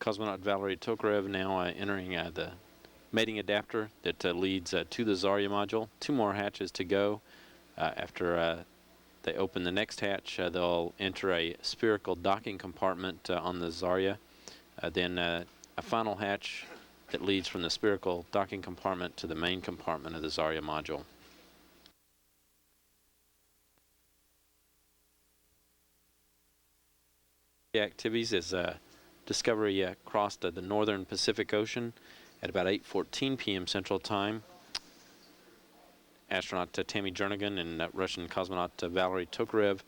Cosmonaut Valery Tokarev now entering the mating adapter that leads to the Zarya module. 2 more hatches to go. After they open the next hatch, they'll enter a spherical docking compartment on the Zarya. Then a final hatch that leads from the spherical docking compartment to the main compartment of the Zarya module. The activities as Discovery crossed the northern Pacific Ocean at about 8:14 p.m. Central Time. Astronaut Tammy Jernigan and Russian cosmonaut Valery Tokarev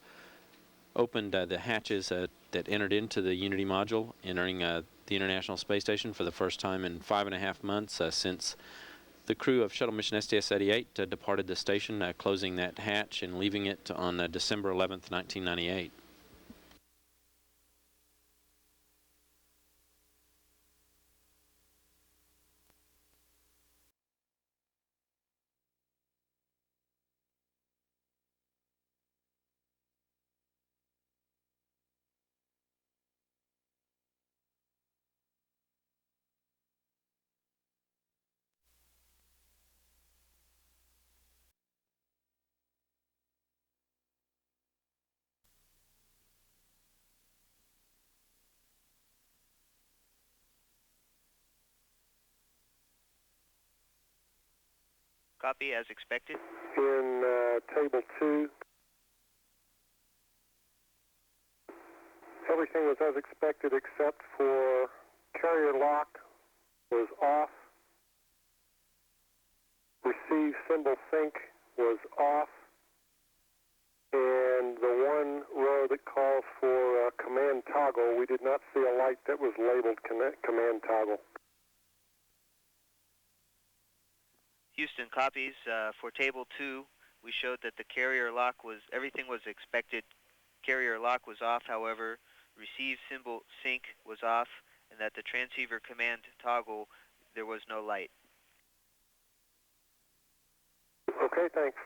opened the hatches that entered into the Unity module, entering the International Space Station for the first time in 5.5 months since the crew of shuttle mission STS-88 departed the station, closing that hatch and leaving it on December 11th, 1998. Copy as expected. In table 2, everything was as expected except for carrier lock was off, receive symbol sync was off, and the one row that calls for command toggle, we did not see a light that was labeled command toggle. Houston copies. For table 2, we showed that the carrier lock everything was expected. Carrier lock was off, however, receive symbol sync was off, and that the transceiver command toggle, there was no light. Okay, thanks.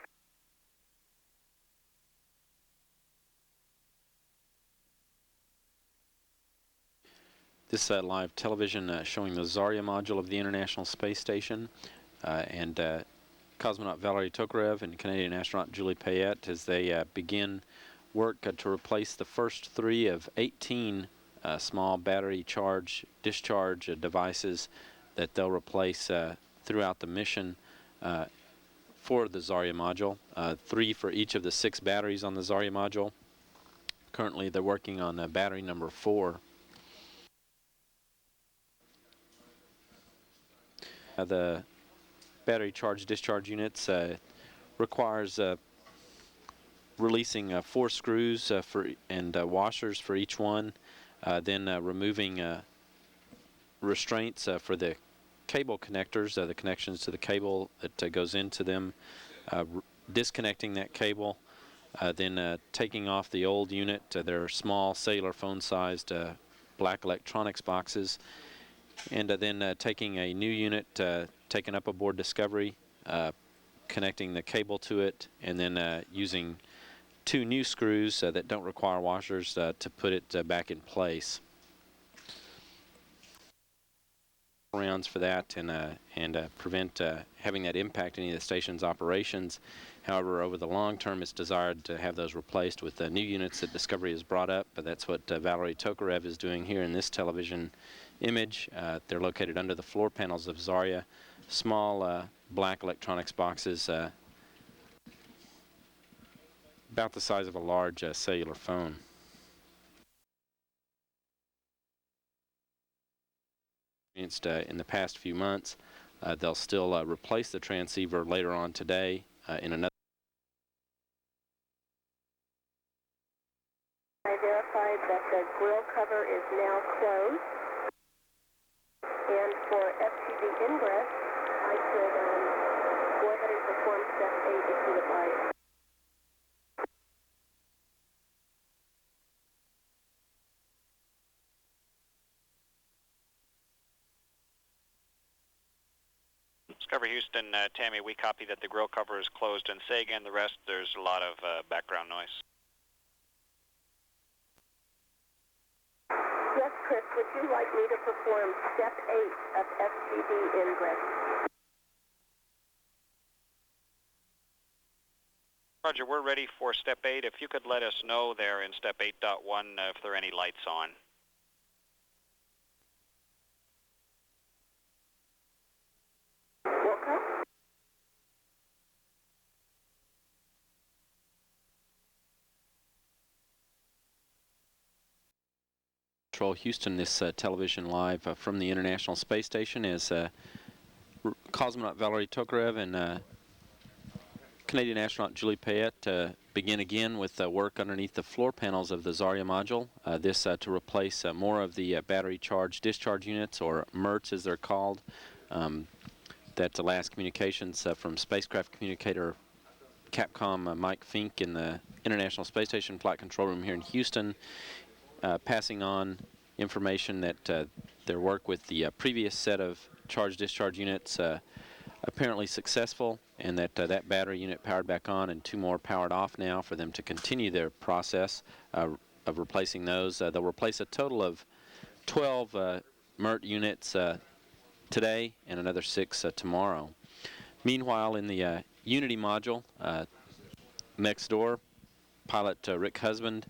This live television showing the Zarya module of the International Space Station and cosmonaut Valery Tokarev and Canadian astronaut Julie Payette as they begin work to replace the first 3 of 18 small battery discharge devices that they'll replace throughout the mission for the Zarya module. 3 for each of the 6 batteries on the Zarya module. Currently they're working on battery number 4. The battery discharge units requires releasing 4 screws and washers for each one, then removing restraints for the cable connectors, the connections to the cable that goes into them, disconnecting that cable, then taking off the old unit. They're small cellular phone-sized black electronics boxes, and then taking a new unit taken up aboard Discovery, connecting the cable to it, and then using 2 new screws that don't require washers to put it back in place. Rounds for that and prevent having that impact any of the station's operations. However, over the long term, it's desired to have those replaced with new units that Discovery has brought up. But that's what Valery Tokarev is doing here in this television image. They're located under the floor panels of Zarya, small black electronics boxes about the size of a large cellular phone. In the past few months, they'll still replace the transceiver later on today in another. I verified that the grill cover is now closed, and for FTV ingress, I could go ahead and perform step 8 if you would like. Discovery Houston, Tammy, we copy that the grill cover is closed, and say again the rest. There's a lot of background noise. Yes, Chris, would you like me to perform step 8 of FGD ingress? Roger, we're ready for step 8. If you could let us know there in step 8.1 if there are any lights on. Okay. Control Houston, this television live from the International Space Station is cosmonaut Valery Tokarev and Canadian astronaut Julie Payette begin again with work underneath the floor panels of the Zarya module. This to replace more of the battery charge discharge units, or MERTs as they're called. That the last communications from spacecraft communicator Capcom Mike Fink in the International Space Station Flight Control Room here in Houston, passing on information that their work with the previous set of charge discharge units apparently successful, and that that battery unit powered back on and 2 more powered off now for them to continue their process of replacing those. They'll replace a total of 12 MERT units today and another 6 tomorrow. Meanwhile, in the Unity module, next door, pilot Rick Husband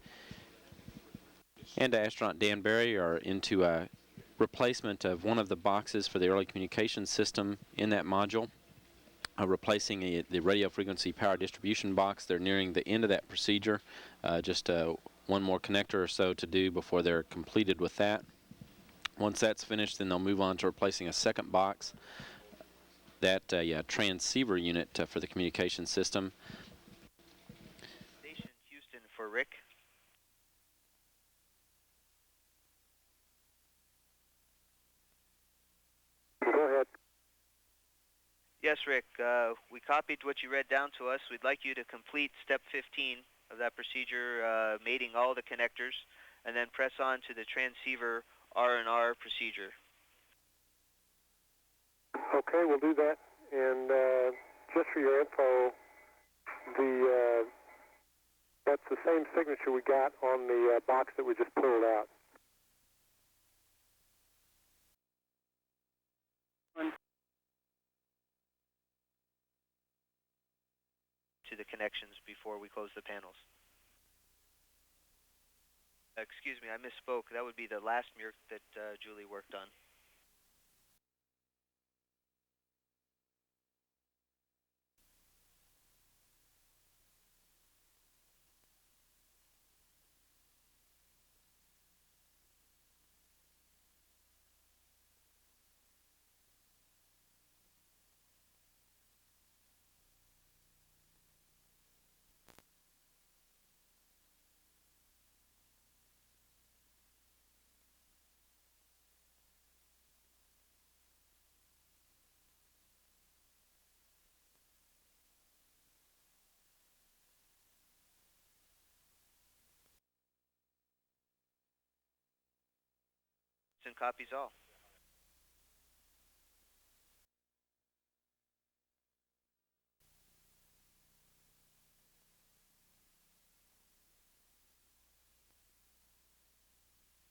and astronaut Dan Barry are into replacement of one of the boxes for the early communication system in that module, replacing the radio frequency power distribution box. They're nearing the end of that procedure, just one more connector or so to do before they're completed with that. Once that's finished, then they'll move on to replacing a second box, that transceiver unit for the communication system. Station Houston for Rick. Go ahead. Yes, Rick, we copied what you read down to us. We'd like you to complete step 15 of that procedure, mating all the connectors, and then press on to the transceiver R&R procedure. Okay, we'll do that. And just for your info, that's the same signature we got on the box that we just pulled out. To the connections before we close the panels. Excuse me, I misspoke. That would be the last MIRC that Julie worked on. And copies all.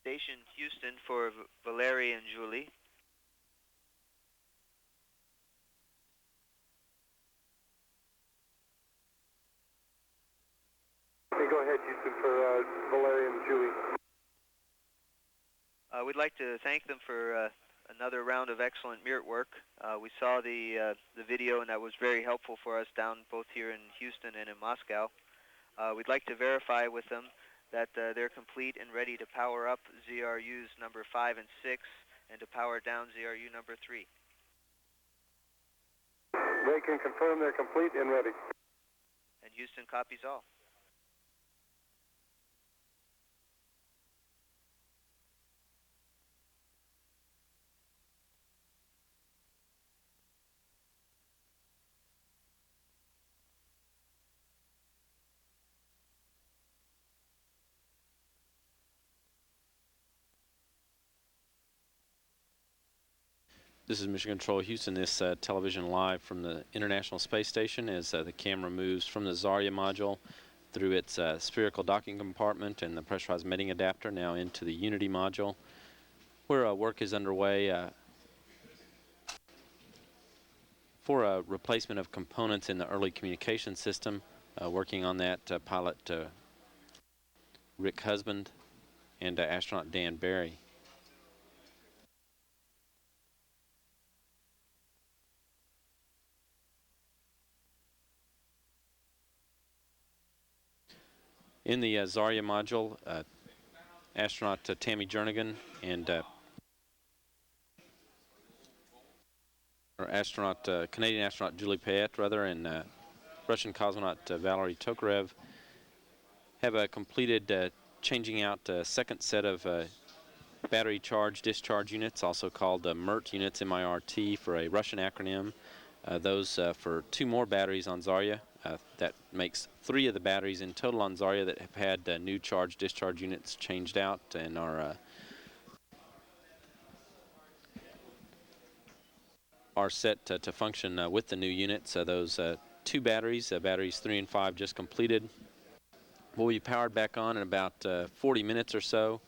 Station Houston for Valerie and Julie. Hey, go ahead, Houston, for Valerie and Julie. We'd like to thank them for another round of excellent MIRT work. We saw the video, and that was very helpful for us down both here in Houston and in Moscow. We'd like to verify with them that they're complete and ready to power up ZRUs number 5 and 6 and to power down ZRU number 3. They can confirm they're complete and ready. And Houston copies all. This is Mission Control Houston, this television live from the International Space Station as the camera moves from the Zarya module through its spherical docking compartment and the pressurized mating adapter now into the Unity module. where work is underway for a replacement of components in the early communication system. Working on that, pilot Rick Husband and astronaut Dan Barry. In the Zarya module, astronaut Tammy Jernigan and Canadian astronaut Julie Payette, rather, and Russian cosmonaut Valery Tokarev have completed changing out a second set of battery charge discharge units, also called MIRT units, M-I-R-T for a Russian acronym. Those for 2 more batteries on Zarya. That makes 3 of the batteries in total on Zarya that have had new charge discharge units changed out and are set to function with the new units. Those 2 batteries, batteries 3 and 5, just completed, will be powered back on in about 40 minutes or so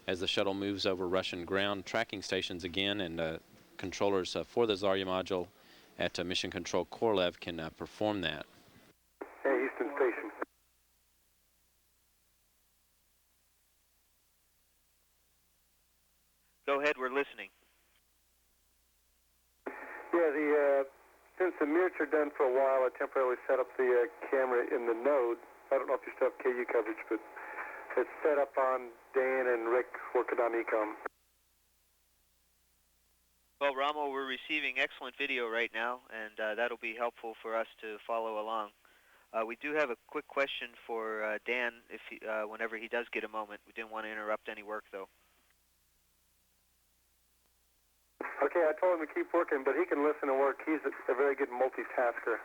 as the shuttle moves over Russian ground tracking stations again, and controllers for the Zarya module at Mission Control Korolev can perform that. Hey, Houston Station. Go ahead, we're listening. Yeah, since the MIRTs are done for a while, I temporarily set up the camera in the node. I don't know if you still have KU coverage, but it's set up on Dan and Rick working on ECOM. Well, Ramo, we're receiving excellent video right now, and that'll be helpful for us to follow along. We do have a quick question for Dan whenever he does get a moment. We didn't want to interrupt any work, though. Okay, I told him to keep working, but he can listen and work. He's a very good multitasker.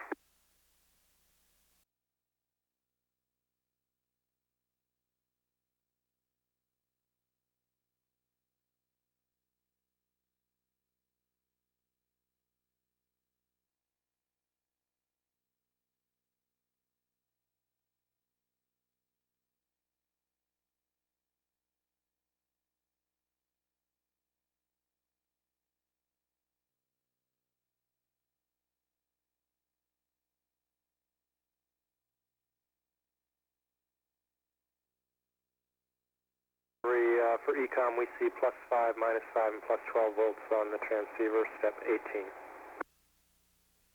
For ECOM, we see +5, -5, and +12 volts on the transceiver, step 18.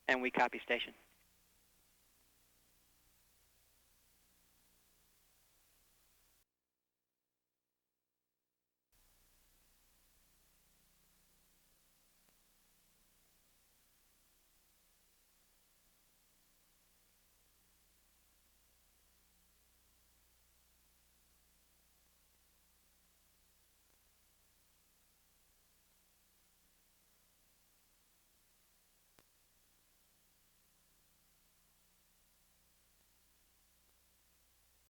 And we copy station.